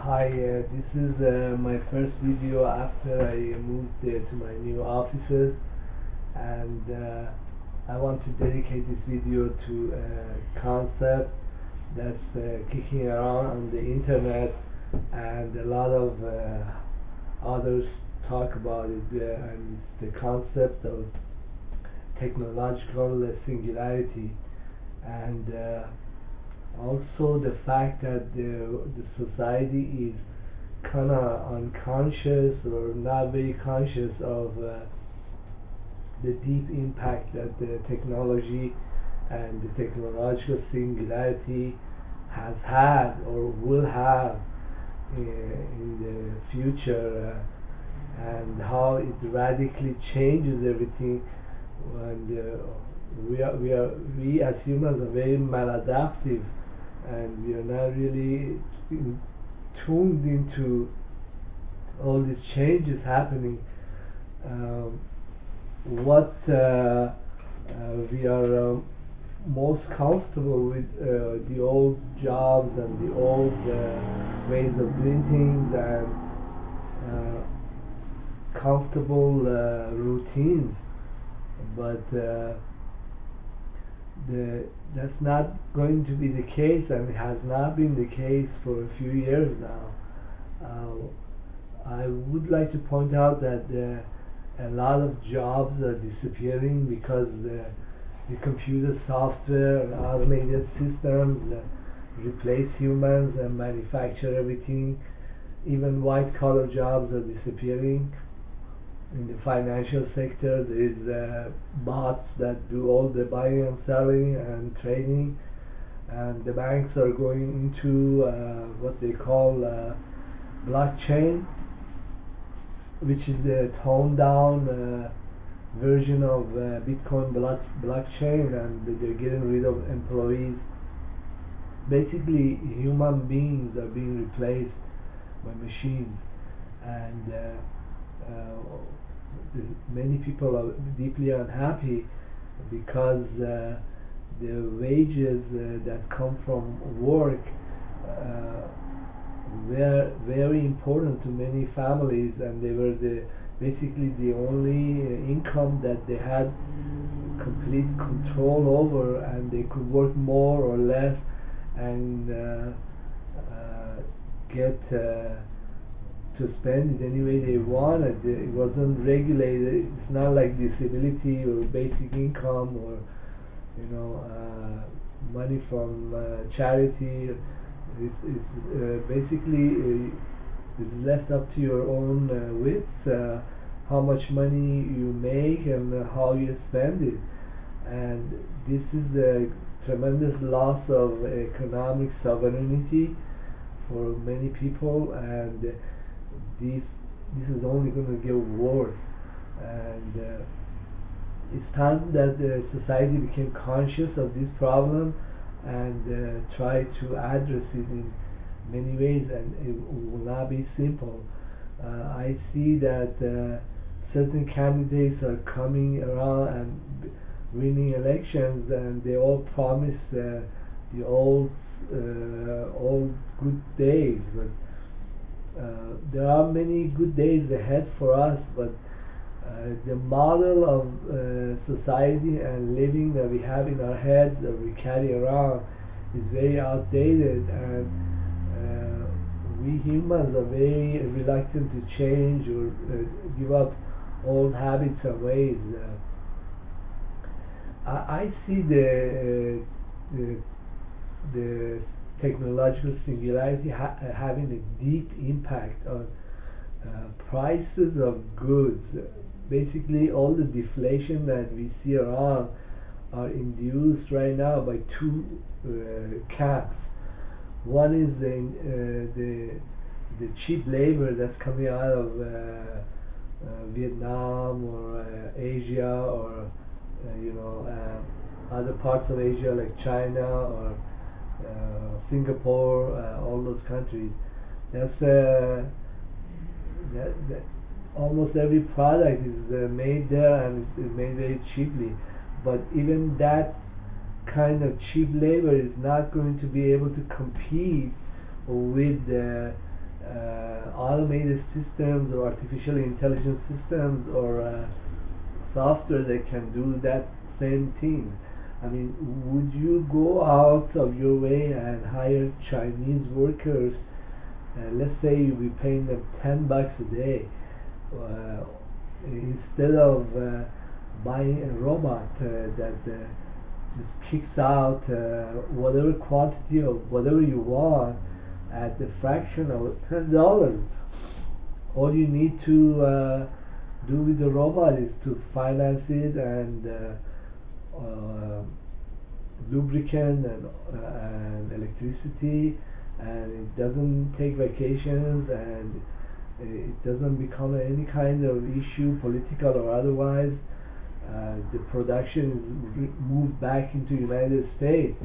Hi, this is my first video after I moved to my new offices, and I want to dedicate this video to a concept that's kicking around on the internet, and a lot of others talk about it, and it's the concept of technological singularity, and also the fact that the society is kind of unconscious or not very conscious of the deep impact that the technology and the technological singularity has had or will have in the future, and how it radically changes everything. And we as humans are very maladaptive, and we are not really tuned into all these changes happening. Um, what we are most comfortable with the old jobs and the old ways of doing things, and comfortable routines, but that's not going to be the case, and it has not been the case for a few years now. I would like to point out that a lot of jobs are disappearing because the computer software and automated systems replace humans and manufacture everything. Even white collar jobs are disappearing. In the financial sector, there is bots that do all the buying and selling and trading, and the banks are going into what they call blockchain, which is a toned down version of Bitcoin blockchain, and they're getting rid of employees. Basically, human beings are being replaced by machines, and many people are deeply unhappy because the wages that come from work were very important to many families, and they were basically the only income that they had complete control over, and they could work more or less and get to spend it any way they wanted. It wasn't regulated. It's not like disability or basic income or money from charity. It's basically it's left up to your own wits how much money you make and how you spend it. And this is a tremendous loss of economic sovereignty for many people, and this is only going to get worse. And it's time that the society became conscious of this problem and try to address it in many ways, and it will not be simple. I see that certain candidates are coming around and winning elections, and they all promise the old good days, but there are many good days ahead for us, but the model of society and living that we have in our heads that we carry around is very outdated, and we humans are very reluctant to change or give up old habits and ways. I see the technological singularity having a deep impact on prices of goods. Basically, all the deflation that we see around are induced right now by two camps. One is the cheap labor that's coming out of Vietnam or Asia, or other parts of Asia like China or Singapore, all those countries. That's that almost every product is made there, and it's made very cheaply. But even that kind of cheap labor is not going to be able to compete with automated systems or artificial intelligence systems or software that can do that same things. I mean, would you go out of your way and hire Chinese workers? Let's say you be paying them $10 a day, uh, instead of buying a robot that just kicks out whatever quantity of whatever you want at the fraction of $10. All you need to do with the robot is to finance it and lubricant and electricity, and it doesn't take vacations, and it doesn't become any kind of issue, political or otherwise. The production is moved back into United States.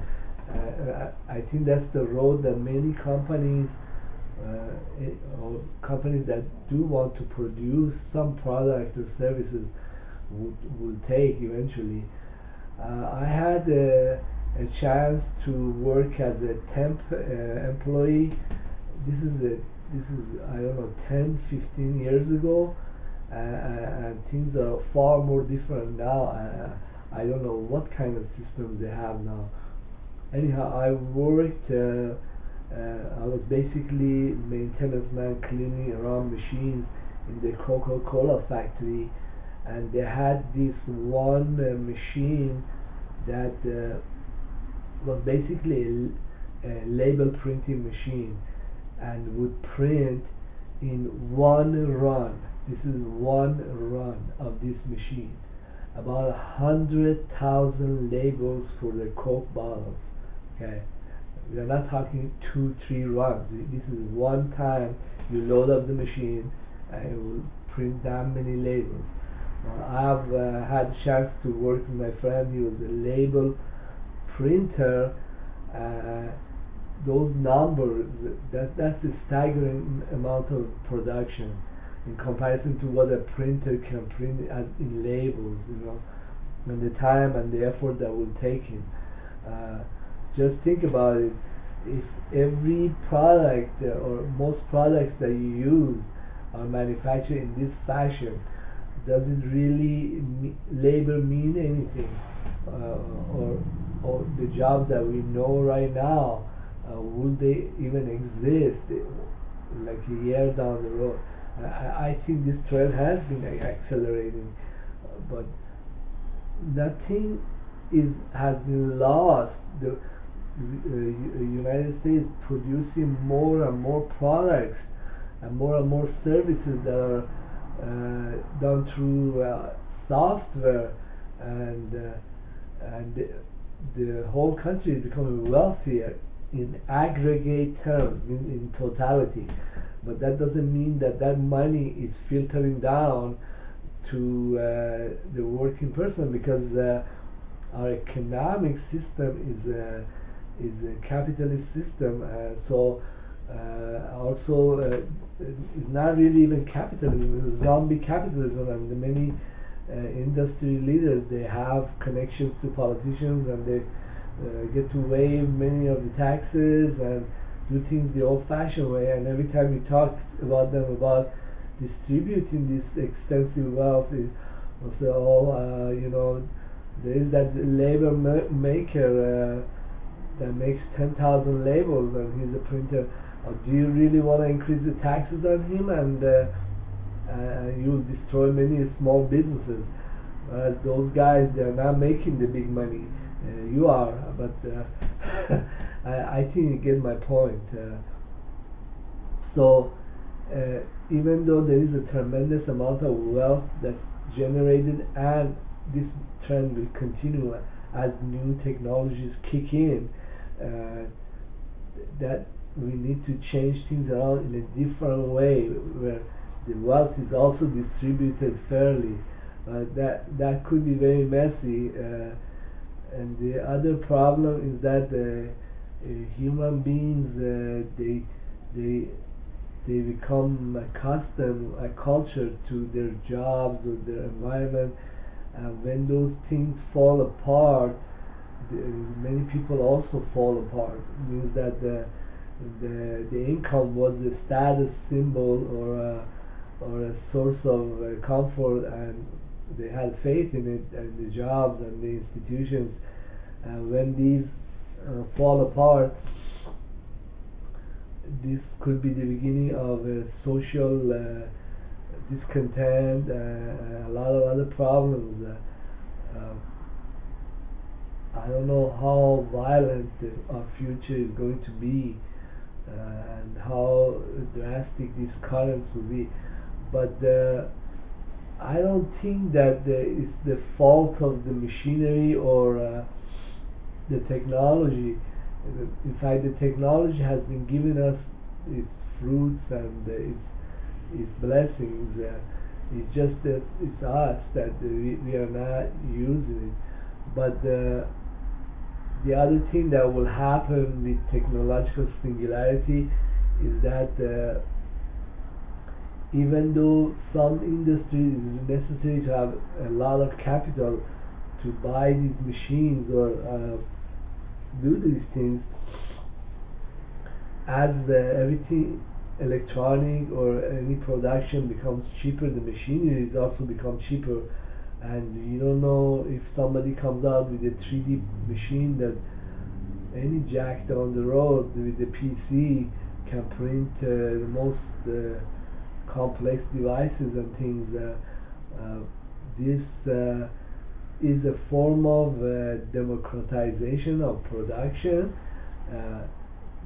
I think that's the road that many companies or companies that do want to produce some product or services will take eventually. I had a chance to work as a temp employee. This is I don't know 10, 15 years ago, and things are far more different now. I don't know what kind of systems they have now. Anyhow, I worked. I was basically maintenance man cleaning around machines in the Coca-Cola factory, and they had this one machine that was basically a label printing machine and would print in one run. This is one run of this machine. About 100,000 labels for the Coke bottles. Okay, we are not talking 2, 3 runs. This is one time you load up the machine and it will print that many labels. I've had a chance to work with my friend. He was a label printer. Uh, those numbers, that's a staggering amount of production in comparison to what a printer can print as in labels, and the time and the effort that will take it. Uh, just think about it. If every product or most products that you use are manufactured in this fashion, does it really labor mean anything? Or the jobs that we know right now, will they even exist like a year down the road? I think this trend has been accelerating, but nothing has been lost. The United States producing more and more products and more services that are done through software, and the whole country is becoming wealthier in aggregate terms, in totality. But that doesn't mean that that money is filtering down to the working person, because our economic system is a capitalist system. So also it's not really even capitalism; it's zombie capitalism, and the many industry leaders, they have connections to politicians, and they get to waive many of the taxes and do things the old-fashioned way. And every time you talk about them about distributing this extensive wealth, it will say, oh, there is that label maker that makes 10,000 labels and he's a printer. Do you really want to increase the taxes on him, and you'll destroy many small businesses? Whereas those guys, they're not making the big money. You are, but I think you get my point. So even though there is a tremendous amount of wealth that's generated, and this trend will continue as new technologies kick in, that we need to change things around in a different way, where the wealth is also distributed fairly. That could be very messy. And the other problem is that human beings, they become accustomed, a culture to their jobs or their environment, and when those things fall apart, many people also fall apart. It means that the income was a status symbol or a source of comfort, and they had faith in it, and the jobs and the institutions. And when these fall apart, this could be the beginning of a social discontent, a lot of other problems. Uh, I don't know how violent our future is going to be, and how drastic these currents will be. But I don't think that it's the fault of the machinery or the technology. In fact, the technology has been giving us its fruits and its blessings. It's just that it's us that we are not using it. But the other thing that will happen with technological singularity is that even though some industries is necessary to have a lot of capital to buy these machines or do these things, as everything electronic or any production becomes cheaper, the machinery is also become cheaper, and you don't know if somebody comes out with a 3D machine that any jack down the road with the PC can print the most complex devices and things. This is a form of democratization of production. Uh,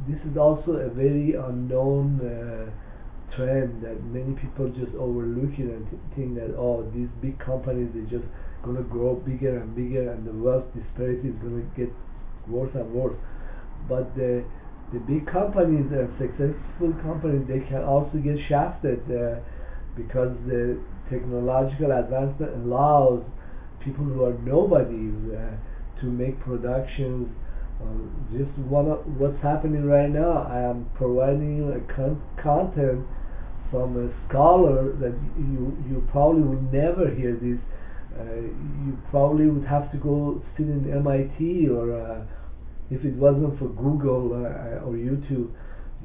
this is also a very unknown trend that many people just overlook it and think that, oh, these big companies, they're just gonna grow bigger and bigger, and the wealth disparity is gonna get worse and worse. But the big companies and successful companies, they can also get shafted because the technological advancement allows people who are nobodies to make productions. Just one of what's happening right now, I am providing you a content from a scholar that you probably would never hear this. You probably would have to go sit in MIT, or if it wasn't for Google or YouTube,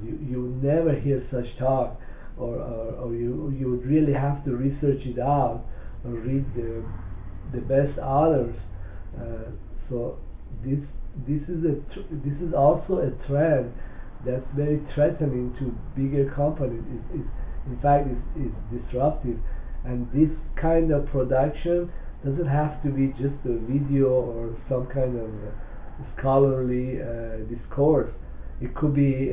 you would never hear such talk, or you would really have to research it out or read the best authors. So this this is also a trend that's very threatening to bigger companies. In fact, is disruptive, and this kind of production doesn't have to be just a video or some kind of scholarly discourse. It could be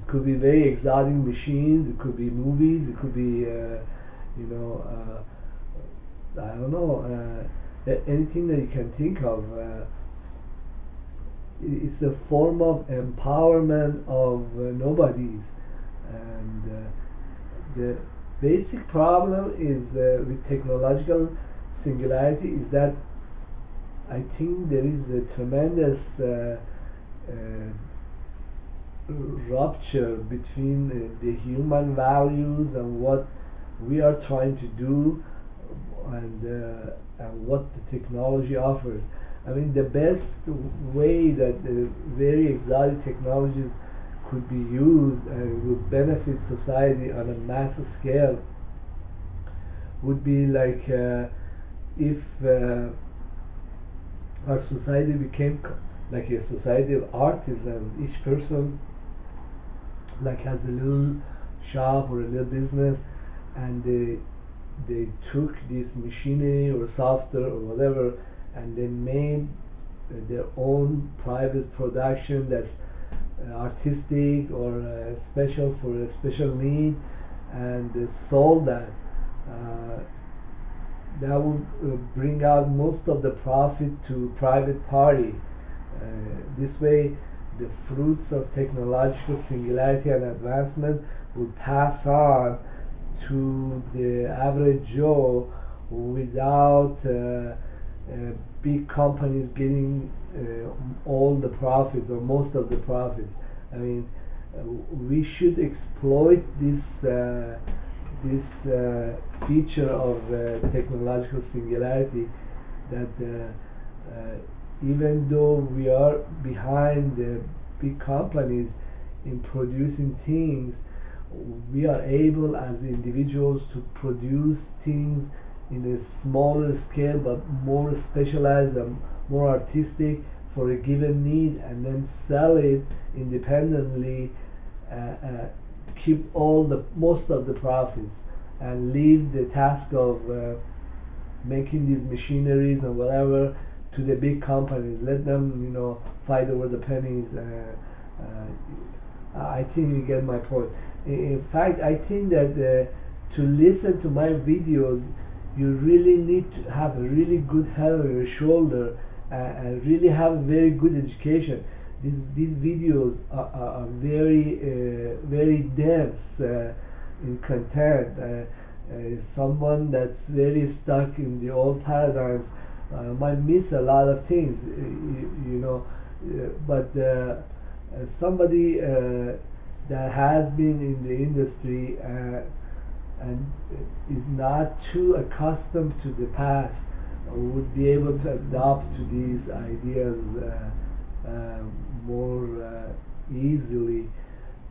very exotic machines. It could be movies. It could be you know I don't know, anything that you can think of. It's a form of empowerment of nobodies, and the basic problem is with technological singularity is that I think there is a tremendous rupture between the human values and what we are trying to do, and what the technology offers. I mean, the best way that the very exotic technologies could be used and would benefit society on a massive scale would be like if our society became like a society of artisans. Each person like has a little shop or a little business, and they took this machinery or software or whatever, and they made their own private production that's artistic or special for a special need, and they sold that. Uh, that would bring out most of the profit to private party. This way, the fruits of technological singularity and advancement will pass on to the average Joe without big companies getting all the profits or most of the profits. I mean, we should exploit this feature of technological singularity, that even though we are behind the big companies, in producing things, we are able as individuals to produce things in a smaller scale but more specialized and more artistic for a given need, and then sell it independently, keep all the most of the profits, and leave the task of making these machineries and whatever to the big companies. Let them, fight over the pennies. I think you get my point. In fact, I think that to listen to my videos, you really need to have a really good head on your shoulder, and really have a very good education. These videos are very dense in content. Someone that's very stuck in the old paradigms might miss a lot of things, but somebody that has been in the industry and is not too accustomed to the past would be able to adapt to these ideas more easily.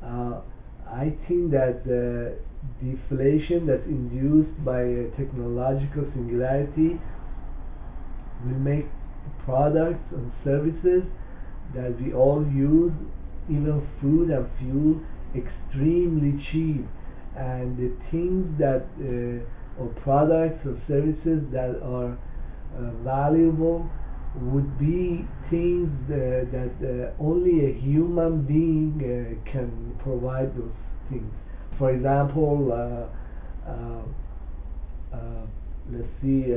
I think that the deflation that's induced by technological singularity will make products and services that we all use, even food and fuel, extremely cheap, and the things that or products or services that are valuable would be things that only a human being can provide those things. For example, let's see,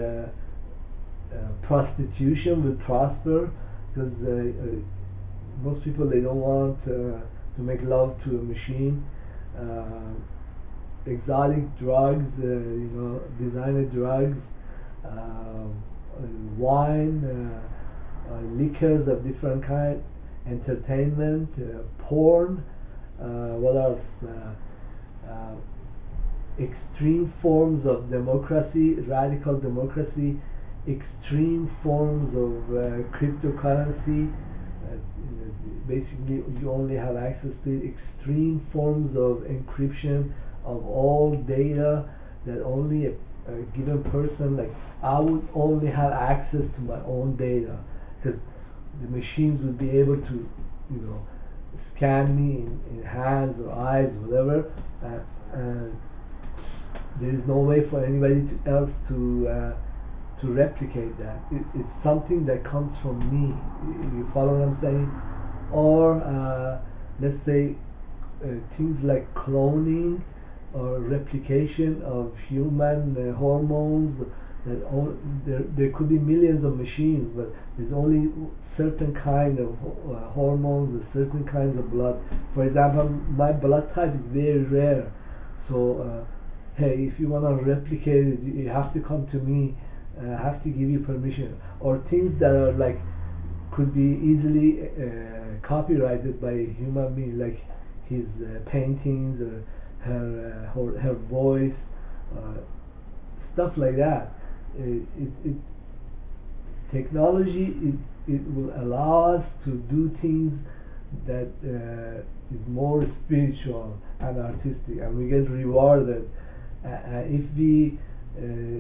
prostitution will prosper because most people, they don't want to make love to a machine. Exotic drugs, designer drugs, wine, liquors of different kind, entertainment, porn, what else? Extreme forms of democracy, radical democracy, extreme forms of cryptocurrency. Basically, you only have access to extreme forms of encryption of all data that only a given person, like I would only have access to my own data, because the machines would be able to, scan me in hands or eyes, whatever. There is no way for anybody else to replicate that. It's something that comes from me. You follow what I'm saying? Or let's say things like cloning or replication of human hormones. There could be millions of machines, but there's only certain kind of hormones, or certain kinds of blood. For example, my blood type is very rare, so hey, if you want to replicate it, you have to come to me. I have to give you permission. Or things that are like could be easily copyrighted by a human being, like his paintings or her voice, stuff like that. Technology, it will allow us to do things that is more spiritual and artistic, and we get rewarded. If we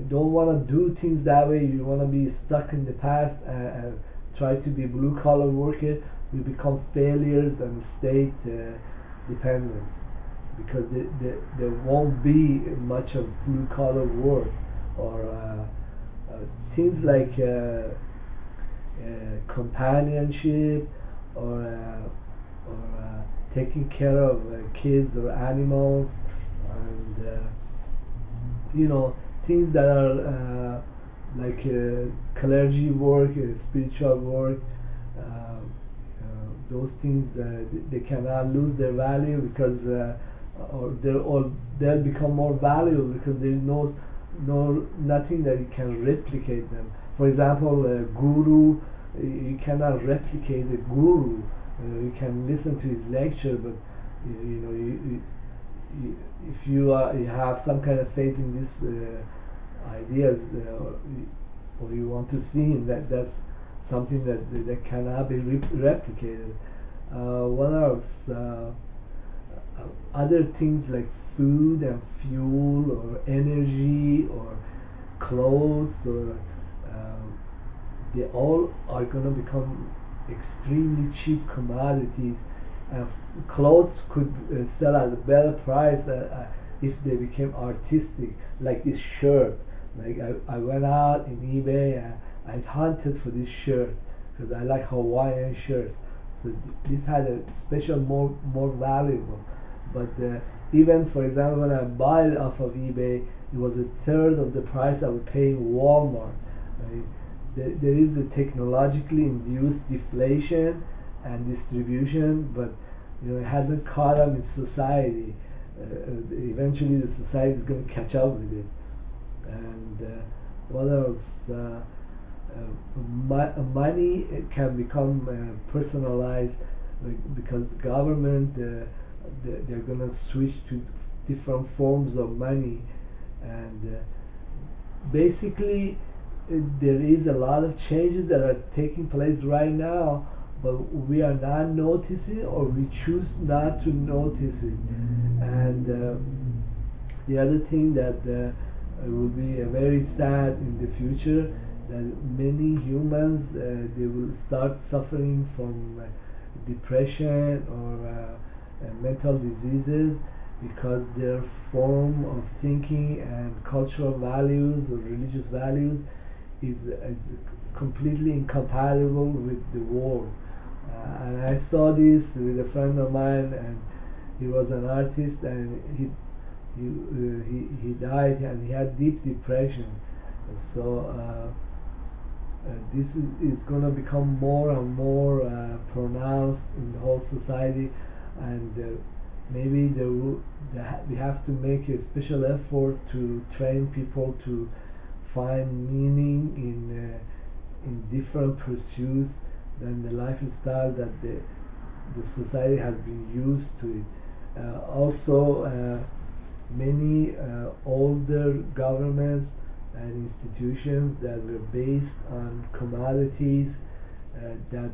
don't want to do things that way, you want to be stuck in the past and try to be blue collar worker, we become failures and state dependence, because there won't be much of blue collar work, or things like companionship, or taking care of kids or animals, and things that are like clergy work, spiritual work. Those things, they cannot lose their value, because or they'll become more valuable because there's nothing that you can replicate them. For example, a guru, you cannot replicate a guru. You can listen to his lecture, but if you have some kind of faith in these ideas, or you want to see him, that's something that cannot be replicated. What else? other things like food and fuel or energy or clothes or they all are going to become extremely cheap commodities. Clothes could sell at a better price if they became artistic, like this shirt. Like I went out in eBay and I hunted for this shirt because I like Hawaiian shirts. So this had a special more valuable. But even for example, when I buy it off of eBay, it was a third of the price I would pay in Walmart. Right? There is a technologically induced deflation and distribution, but it hasn't caught up in society. Eventually, the society is going to catch up with it. And what else? Money can become personalized because the government they're going to switch to different forms of money, and basically there is a lot of changes that are taking place right now, but we are not noticing or we choose not to notice it. And the other thing that will be very sad in the future, that many humans they will start suffering from depression or mental diseases because their form of thinking and cultural values or religious values is completely incompatible with the world. And I saw this with a friend of mine, and he was an artist, and he died, and he had deep depression. So this is going to become more and more pronounced in the whole society, and maybe we have to make a special effort to train people to find meaning in different pursuits than the lifestyle that the society has been used to it. Also, many older governments and institutions that were based on commodities that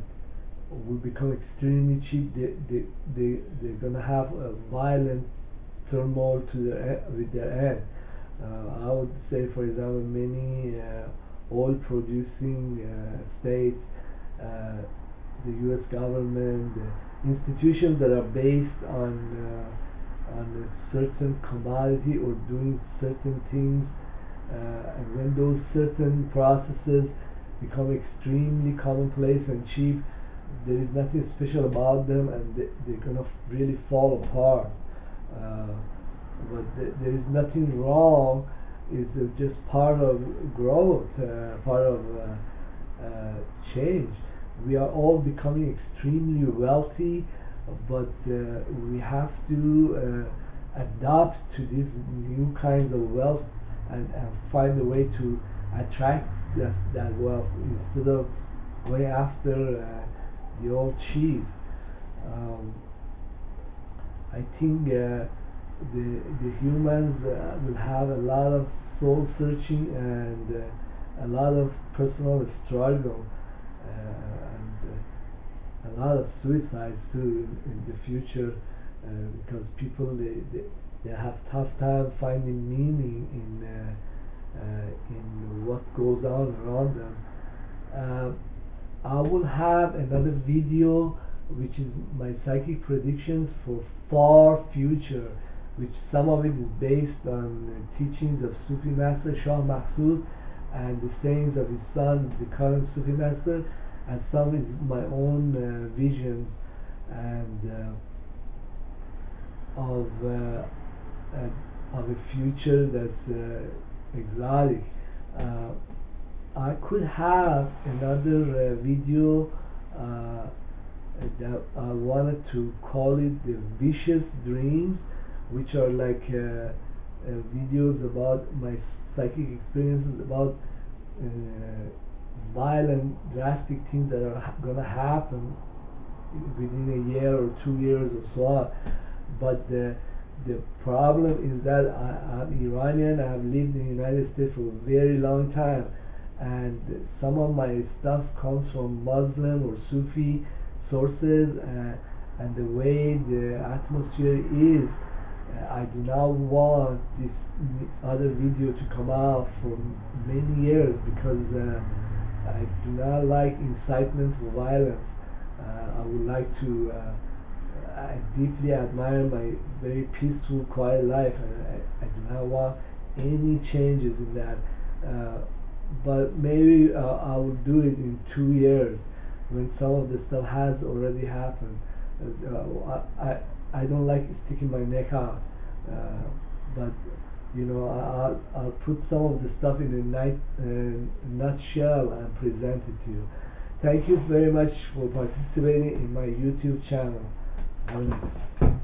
will become extremely cheap. They're gonna have a violent turmoil with their end. I would say, for example, many oil producing states, the U.S. government, the institutions that are based on a certain commodity or doing certain things, and when those certain processes become extremely commonplace and cheap, there is nothing special about them, and they're gonna really fall apart. Uh, but there is nothing wrong. It's just part of growth, part of change. We are all becoming extremely wealthy, but we have to adapt to these new kinds of wealth and find a way to attract that wealth instead of going after the old cheese. Um, I think the humans will have a lot of soul searching and a lot of personal struggle and a lot of suicides too in the future because people they have tough time finding meaning in what goes on around them. I will have another video which is my psychic predictions for far future, which some of it is based on teachings of Sufi master Shah Mahsud and the sayings of his son, the current Sufi master, and some is my own visions and of a future that's exotic. Uh, I could have another video that I wanted to call it the vicious dreams, which are like videos about my psychic experiences about uh, violent, drastic things that are gonna happen within a year or 2 years or so on. But the problem is that I'm Iranian. I've lived in the United States for a very long time, and some of my stuff comes from Muslim or Sufi sources, and the way the atmosphere is. I do not want this other video to come out for many years because I do not like incitement for violence. I would like to. I deeply admire my very peaceful, quiet life, and I do not want any changes in that. Uh, but maybe I will do it in 2 years when some of the stuff has already happened. I don't like sticking my neck out, but I'll put some of the stuff in a nutshell and present it to you. Thank you very much for participating in my YouTube channel. Have a nice